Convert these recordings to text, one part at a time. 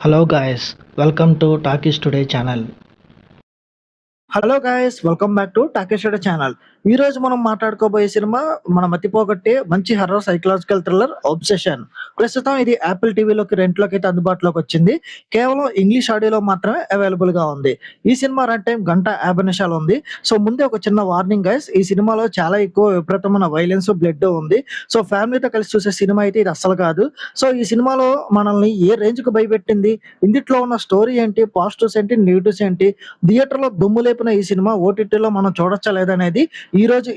Hello guys, welcome to Talkies Today channel. Hello guys, welcome back to Talkies channel. ఈ రోజు మనం మాట్లాడుకోబోయే cinema మన మతిపోగొట్టే మంచి హర్రర్ సైకలాజికల్ థ్రిల్లర్ ఆబ్సెషన్. ప్రస్తుతం ఇది యాపిల్ టీవీలోకి రెంట్లోకి అయితే అందుబాటులోకి వచ్చింది. కేవలం ఇంగ్లీష్ ఆడియోలో మాత్రమే అవైలబుల్ గా ఉంది. ఈ సినిమా రన్ టైం 1:50 ఉంది. సో ముందే ఒక చిన్న వార్నింగ్ గైస్, ఈ సినిమాలో చాలా ఎక్కువ విపరీతమైన వైలెన్స్, బ్లడ్ ఉంది. సో ఫ్యామిలీతో కలిసి చూసే సినిమా అయితే ఇది అస్సలు కాదు. సో ఈ సినిమాలో మనల్ని ఏ రేంజ్ కు భయపెట్టింది, ఇందులో ఉన్న స్టోరీ ఏంటి, పాజిటివ్స్ ఏంటి, నెగిటివ్స్ ఏంటి, థియేటర్లో దుమ్ము లేపిన ఈ సినిమా ఓటీటీలో మనం చూడొచ్చా లేదనేది ఈ రోజు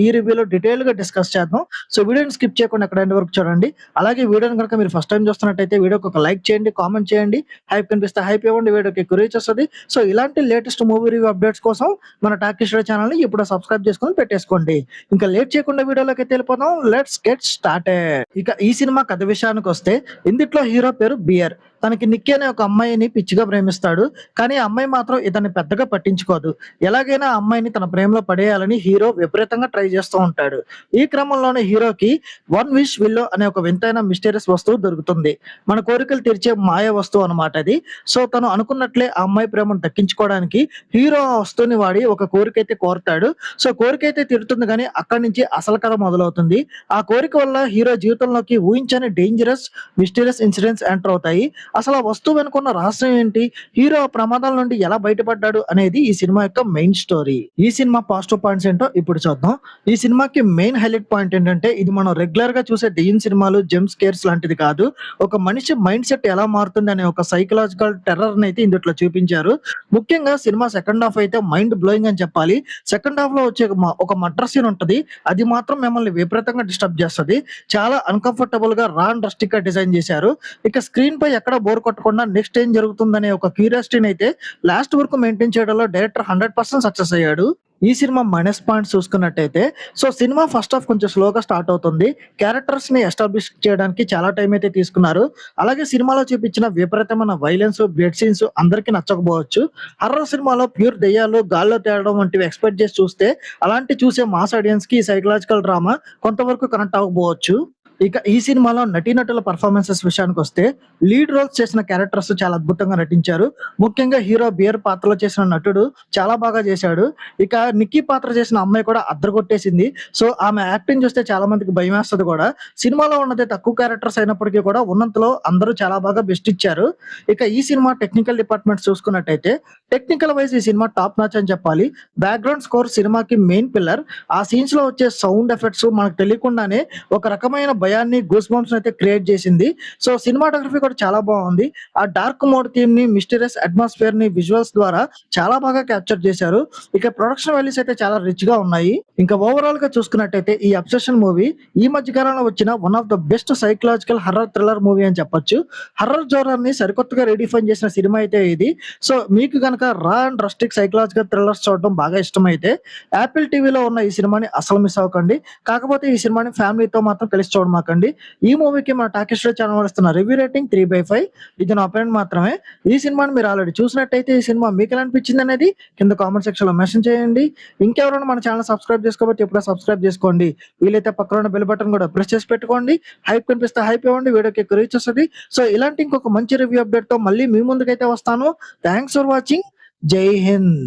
ఈ రివ్యూలో డీటెయిల్ గా డిస్కస్ చేద్దాం. సో వీడియోని స్కిప్ చేయకుండా ఎక్కడ ఎండ్ వరకు చూడండి. అలాగే వీడియోని కనుక మీరు ఫస్ట్ టైం చూస్తున్నట్టయితే వీడియోకి ఒక లైక్ చేయండి, కామెంట్ చేయండి, హైప్ కనిపిస్తే హైప్ ఇవ్వండి, వీడియోకి ఎక్కువ రీచ్ వస్తుంది. సో ఇలాంటి లేటెస్ట్ మూవీ రివ్యూ అప్డేట్స్ కోసం మన టాకీస్ ఛానల్ ని ఇప్పుడు సబ్స్క్రైబ్ చేసుకొని పెట్టేసుకోండి. ఇంకా లేట్ చేయకుండా వీడియోలోకి వెళ్ళిపోదాం. Let's get started. ఇక ఈ సినిమా కథ విషయానికి వస్తే, ఇందులో హీరో పేరు బియర్. తనకి నిక్కీ అనే ఒక అమ్మాయిని పిచ్చిగా ప్రేమిస్తాడు. కానీ ఆ అమ్మాయి మాత్రం ఇతన్ని పెద్దగా పట్టించుకోదు. ఎలాగైనా ఆ అమ్మాయిని తన ప్రేమలో పడేయాలని హీరో విపరీతంగా ట్రై చేస్తూ ఉంటాడు. ఈ క్రమంలోనే హీరోకి వన్ విష్ విల్లో అనే ఒక వింతైన మిస్టీరియస్ వస్తువు దొరుకుతుంది. మన కోరికలు తీర్చే మాయ వస్తువు అనమాట అది. సో తను అనుకున్నట్లే ఆ అమ్మాయి ప్రేమను దక్కించుకోవడానికి హీరో ఆ వస్తువుని వాడి ఒక కోరిక అయితే కోరుతాడు. సో కోరిక అయితే తీరుతుంది, కానీ అక్కడి నుంచి అసలు కథ మొదలవుతుంది. ఆ కోరిక వల్ల హీరో జీవితంలోకి ఊహించని డేంజరస్ మిస్టీరియస్ ఇన్సిడెంట్స్ ఎంటర్ అవుతాయి. అసలు ఆ వస్తువు వెనుకున్న రహస్యం ఏంటి, హీరో ఆ ప్రమాదాల నుండి ఎలా బయటపడ్డాడు అనేది ఈ సినిమా యొక్క మెయిన్ స్టోరీ. ఈ సినిమా పాజిటివ్ పాయింట్స్ ఏంటో ఇప్పుడు చూద్దాం. ఈ సినిమాకి మెయిన్ హైలైట్ పాయింట్ ఏంటంటే, ఇది మనం రెగ్యులర్ గా చూసే దెయ్యం సినిమాలు, జంప్ స్కేర్స్ లాంటిది కాదు. ఒక మనిషి మైండ్ సెట్ ఎలా మారుతుంది అనే ఒక సైకలాజికల్ టెర్రర్ అయితే ఇందులో చూపించారు. ముఖ్యంగా సినిమా సెకండ్ హాఫ్ అయితే మైండ్ బ్లోయింగ్ అని చెప్పాలి. సెకండ్ హాఫ్ లో వచ్చే ఒక మర్డర్ సీన్ ఉంటది. అది మాత్రం మిమ్మల్ని విపరీతంగా డిస్టర్బ్ చేస్తుంది. చాలా అన్కంఫర్టబుల్ గా, రా అండ్ రస్టిక్ గా డిజైన్ చేశారు. ఇక స్క్రీన్ పై ఎక్కడ బోర్ కొట్టకుండా నెక్స్ట్ ఏం జరుగుతుందనే ఒక క్యూరియాసిటీని అయితే లాస్ట్ వరకు మెయింటైన్ చేయడంలో డైరెక్టర్ 100% సక్సెస్ అయ్యాడు. ఈ సినిమా మైనస్ పాయింట్స్ చూసుకున్నట్టయితే, సో సినిమా ఫస్ట్ హాఫ్ కొంచెం స్లోగా స్టార్ట్ అవుతుంది. క్యారెక్టర్స్ ని ఎస్టాబ్లిష్ చేయడానికి చాలా టైం అయితే తీసుకున్నారు. అలాగే సినిమాలో చూపించిన విపరీతమైన వైలెన్స్, బ్లడ్ సీన్స్ అందరికీ నచ్చకపోవచ్చు. హర్రర్ సినిమాలో ప్యూర్ దెయ్యాలు, గాల్లో తేలడం వంటివి ఎక్స్పెక్ట్ చేసి చూస్తే, అలాంటి చూసే మాస్ ఆడియన్స్ కి సైకలాజికల్ డ్రామా కొంతవరకు కనెక్ట్ అవ్వకపోవచ్చు. ఇక ఈ సినిమాలో నటీనటుల పర్ఫార్మెన్సెస్ విషయానికి వస్తే, లీడ్ రోల్స్ చేసిన క్యారెక్టర్స్ చాలా అద్భుతంగా నటించారు. ముఖ్యంగా హీరో బియర్ పాత్రలో చేసిన నటుడు చాలా బాగా చేశాడు. ఇక నిక్కీ పాత్ర చేసిన అమ్మాయి కూడా అద్దరగొట్టేసింది. సో ఆమె యాక్టింగ్ చూస్తే చాలా మందికి భయం వేస్తుంది కూడా. సినిమాలో ఉన్నది తక్కువ క్యారెక్టర్స్ అయినప్పటికీ కూడా ఉన్నంతలో అందరూ చాలా బాగా బెస్ట్ ఇచ్చారు. ఇక ఈ సినిమా టెక్నికల్ డిపార్ట్మెంట్ చూసుకున్నట్టయితే, టెక్నికల్ వైజ్ ఈ సినిమా టాప్ నాచ్ అని చెప్పాలి. బ్యాక్గ్రౌండ్ స్కోర్ సినిమాకి మెయిన్ పిల్లర్. ఆ సీన్స్ లో వచ్చే సౌండ్ ఎఫెక్ట్స్ మనకు తెలియకుండానే ఒక రకమైన భయాన్ని, గూస్ బంప్స్ అయితే క్రియేట్ చేసింది. సో సినిమాటోగ్రఫీ కూడా చాలా బాగుంది. ఆ డార్క్ మోడ్ థీమ్ ని, మిస్టీరియస్ అట్మాస్ఫియర్ ని విజువల్స్ ద్వారా చాలా బాగా క్యాప్చర్ చేశారు. ఇక ప్రొడక్షన్ వాల్యూస్ అయితే చాలా రిచ్ గా ఉన్నాయి. ఇంకా ఓవరాల్ గా చూసుకున్నట్టయితే, ఈ అబ్సెషన్ మూవీ ఈ మధ్య కాలంలో వచ్చిన one of the best psychological horror thriller movie అని చెప్పొచ్చు. హర్రర్ జోనర్ ని సరికొత్తగా రీడిఫైన్ చేసిన సినిమా అయితే ఇది. సో మీకు గనక రా అండ్ రస్టిక్ సైకలాజికల్ థ్రిల్లర్స్ చూడడం బాగా ఇష్టమైతే, యాపిల్ టీవీలో ఉన్న ఈ సినిమాని అసలు మిస్ అవ్వకండి. కాకపోతే ఈ సినిమాని ఫ్యామిలీతో మాత్రం కలిసి చూడమాకండి. ఈ మూవీకి మన టాకీస్ ఛానల్ ఇస్తున్న రివ్యూ రేటింగ్ 3/5. ఇది నా ఒపీనియన్ మాత్రమే. ఈ సినిమాని మీరు ఆల్రెడీ చూసినట్టయితే, ఈ సినిమా మీకు ఎలా అనిపించింది అనేది కింద కామెంట్ సెక్షన్ లో మెన్షన్ చేయండి. ఇంకెవరైనా మన ఛానల్ సబ్స్క్రైబ్ చేసుకోకపోతే ఇప్పుడే సబ్స్క్రైబ్ చేసుకోండి. వీలైతే పక్కన ఉన్న బెల్ బటన్ కూడా ప్రెస్ చేసి పెట్టుకోండి. హైప్ కనిపిస్తే హైప్ ఇవ్వండి, వీడియోకి ఎక్కువ రీచ్ వస్తుంది. సో ఇలాంటి ఇంకొక మంచి రివ్యూ అప్డేట్ తో మళ్ళీ మీ ముందుకైతే వస్తాను. Thanks for watching. జై హింద్.